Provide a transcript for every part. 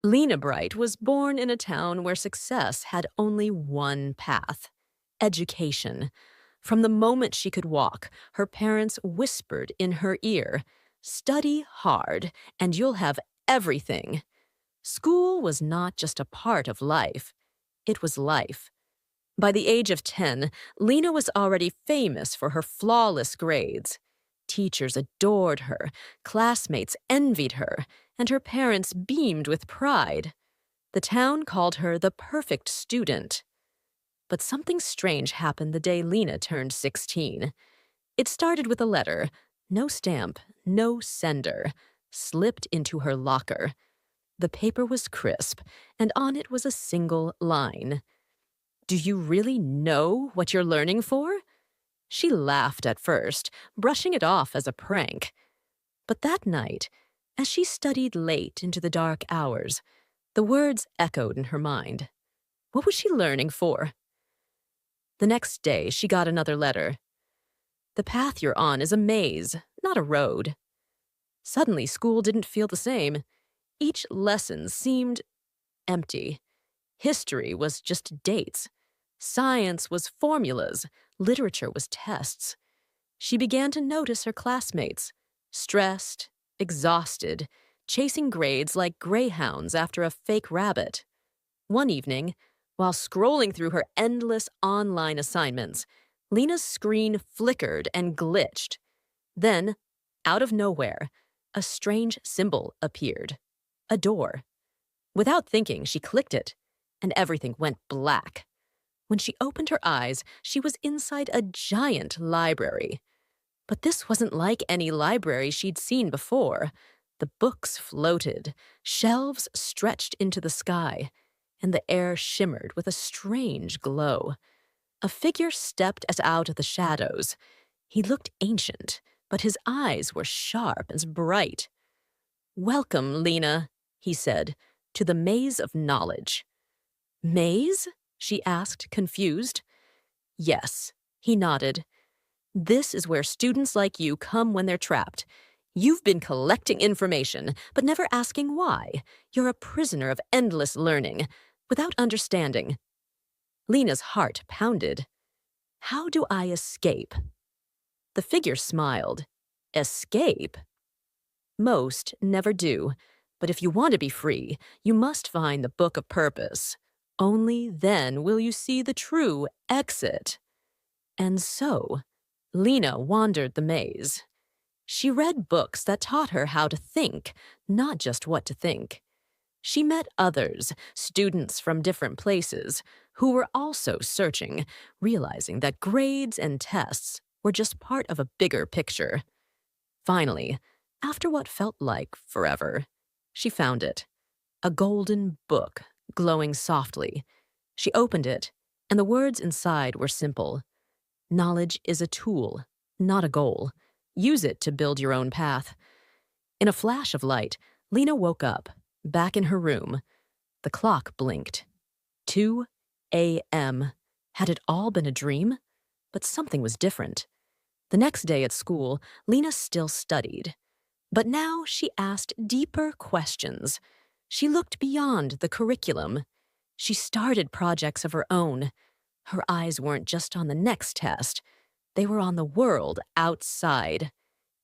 Lena Bright was born in a town where success had only one path: education. From the moment she could walk, her parents whispered in her ear, "Study hard, and you'll have everything." School was not just a part of life, it was life. By the age of 10, Lena was already famous for her flawless grades. Teachers adored her, classmates envied her, and her parents beamed with pride. The town called her the perfect student. But something strange happened the day Lena turned 16. It started with a letter, no stamp, no sender, slipped into her locker. The paper was crisp, and on it was a single line. "Do you really know what you're learning for?" She laughed at first, brushing it off as a prank. But that night, as she studied late into the dark hours, the words echoed in her mind. What was she learning for? The next day, she got another letter. "The path you're on is a maze, not a road." Suddenly, school didn't feel the same. Each lesson seemed empty. History was just dates. Science was formulas. Literature was tests. She began to notice her classmates, stressed, exhausted, chasing grades like greyhounds after a fake rabbit. One evening, while scrolling through her endless online assignments, Lena's screen flickered and glitched. Then, out of nowhere, a strange symbol appeared. A door. Without thinking, she clicked it, and everything went black. When she opened her eyes, she was inside a giant library. But this wasn't like any library she'd seen before. The books floated, shelves stretched into the sky, and the air shimmered with a strange glow. A figure stepped out of the shadows. He looked ancient, but his eyes were sharp and bright. "Welcome, Lena," he said, "to the maze of knowledge." "Maze?" she asked, confused. "Yes," he nodded. "This is where students like you come when they're trapped. You've been collecting information, but never asking why. You're a prisoner of endless learning, without understanding." Lena's heart pounded. "How do I escape?" The figure smiled. "Escape? Most never do. But if you want to be free, you must find the Book of Purpose. Only then will you see the true exit." And so, Lena wandered the maze. She read books that taught her how to think, not just what to think. She met others, students from different places, who were also searching, realizing that grades and tests were just part of a bigger picture. Finally, after what felt like forever, she found it. A golden book, glowing softly. She opened it, and the words inside were simple. Knowledge is a tool, not a goal. Use it to build your own path. In a flash of light, Lena woke up, back in her room. The clock blinked. 2 a.m. Had it all been a dream? But something was different. The next day at school, Lena still studied. But now she asked deeper questions. She looked beyond the curriculum. She started projects of her own. Her eyes weren't just on the next test. They were on the world outside.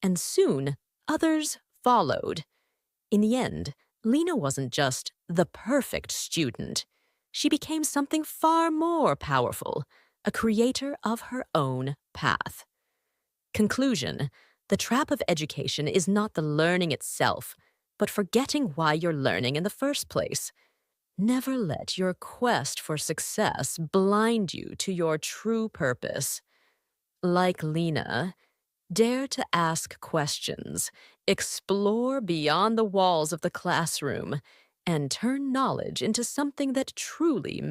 And soon, others followed. In the end, Lena wasn't just the perfect student. She became something far more powerful, a creator of her own path. Conclusion: the trap of education is not the learning itself, but forgetting why you're learning in the first place. Never let your quest for success blind you to your true purpose. Like Lena, dare to ask questions, explore beyond the walls of the classroom, and turn knowledge into something that truly